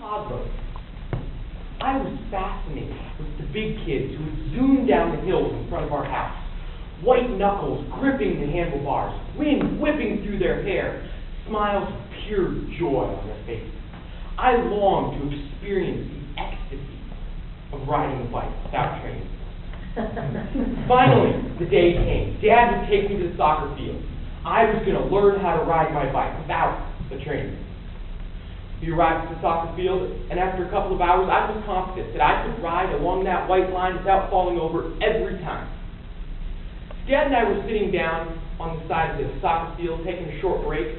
toddler, I was fascinated with the big kids who would zoom down the hills in front of our house, white knuckles gripping the handlebars, wind whipping through their hair, smiles of pure joy on their faces. I longed to experience the ecstasy of riding a bike without training. Finally, the day came. Dad would take me to the soccer field. I was going to learn how to ride my bike without the training. We arrived at the soccer field, and after a couple of hours, I was confident that I could ride along that white line without falling over every time. Dad and I were sitting down on the side of the soccer field, taking a short break.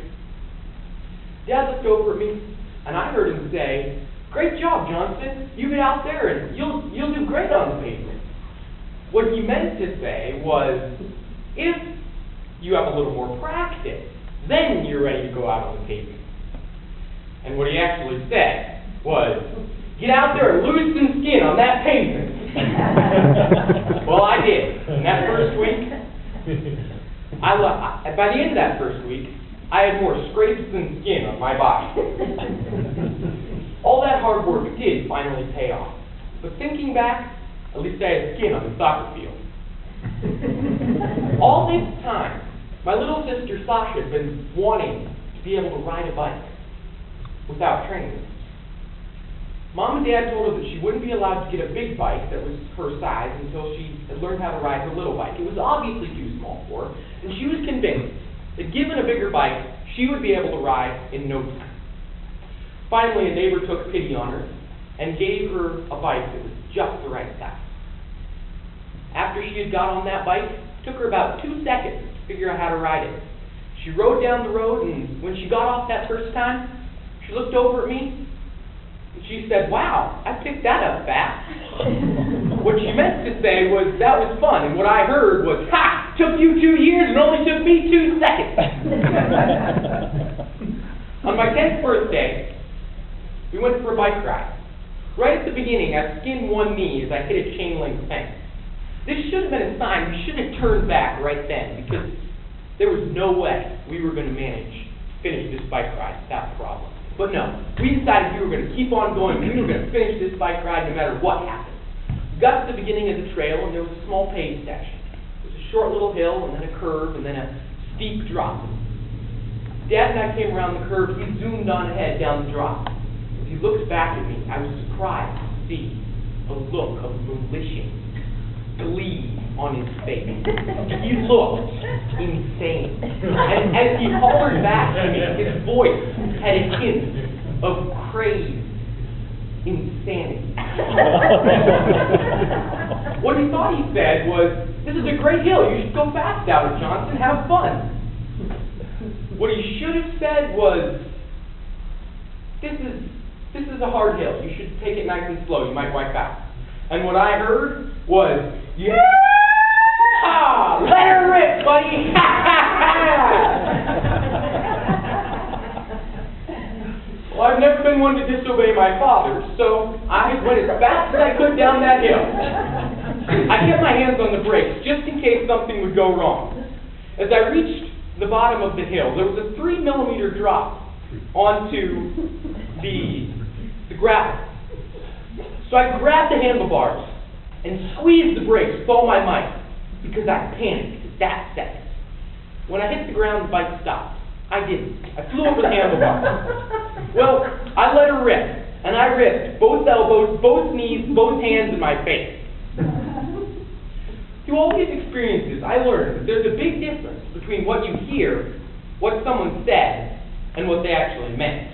Dad looked over at me, and I heard him say, "Great job, Jonson. You get out there, and you'll do great on the pavement." What he meant to say was, if you have a little more practice, then you're ready to go out on the pavement. And what he actually said was, get out there and lose some skin on that pavement. Well, I did. And that first week, by the end of that first week, I had more scrapes than skin on my body. All that hard work did finally pay off. But thinking back, at least I had skin on the soccer field. All this time, my little sister Sasha had been wanting to be able to ride a bike without training. Mom and Dad told her that she wouldn't be allowed to get a big bike that was her size until she had learned how to ride her little bike. It was obviously too small for her, and she was convinced that given a bigger bike, she would be able to ride in no time. Finally, a neighbor took pity on her and gave her a bike that was just the right size. After she had got on that bike, it took her about 2 seconds to figure out how to ride it. She rode down the road, and when she got off that first time, she looked over at me, and she said, "Wow, I picked that up fast." What she meant to say was, that was fun, and what I heard was, "Ha! Took you 2 years and only took me 2 seconds." On my 10th birthday, we went for a bike ride. Right at the beginning, I skinned one knee as I hit a chain link fence. This should have been a sign we should have turned back right then, because there was no way we were going to manage to finish this bike ride without a problem. But no, we decided we were going to keep on going. We were going to finish this bike ride no matter what happened. We got to the beginning of the trail, and there was a small paved section. It was a short little hill, and then a curve, and then a steep drop. Dad and I came around the curve. He zoomed on ahead down the drop. As he looked back at me, I was surprised to see a look of malicious glee on his face. He looked insane. And as he hollered back to me, his voice had a hint of crazed insanity. What he thought he said was, "This is a great hill. You should go fast down it, Jonson. Have fun." What he should have said was, This is a hard hill. You should take it nice and slow. You might wipe out." And what I heard was, "Yeah! Let her rip, buddy! Well, I've never been one to disobey my father, so I went as fast as I could down that hill. I kept my hands on the brakes just in case something would go wrong. As I reached the bottom of the hill, there was a 3-millimeter drop onto the gravel. So I grabbed the handlebars and squeezed the brakes with all my might because I panicked at that second. When I hit the ground, the bike stopped. I didn't. I flew over the handlebars. Well, I let her rip, and I ripped both elbows, both knees, both hands, and my face. Through all these experiences, I learned that there's a big difference between what you hear, what someone said, and what they actually meant.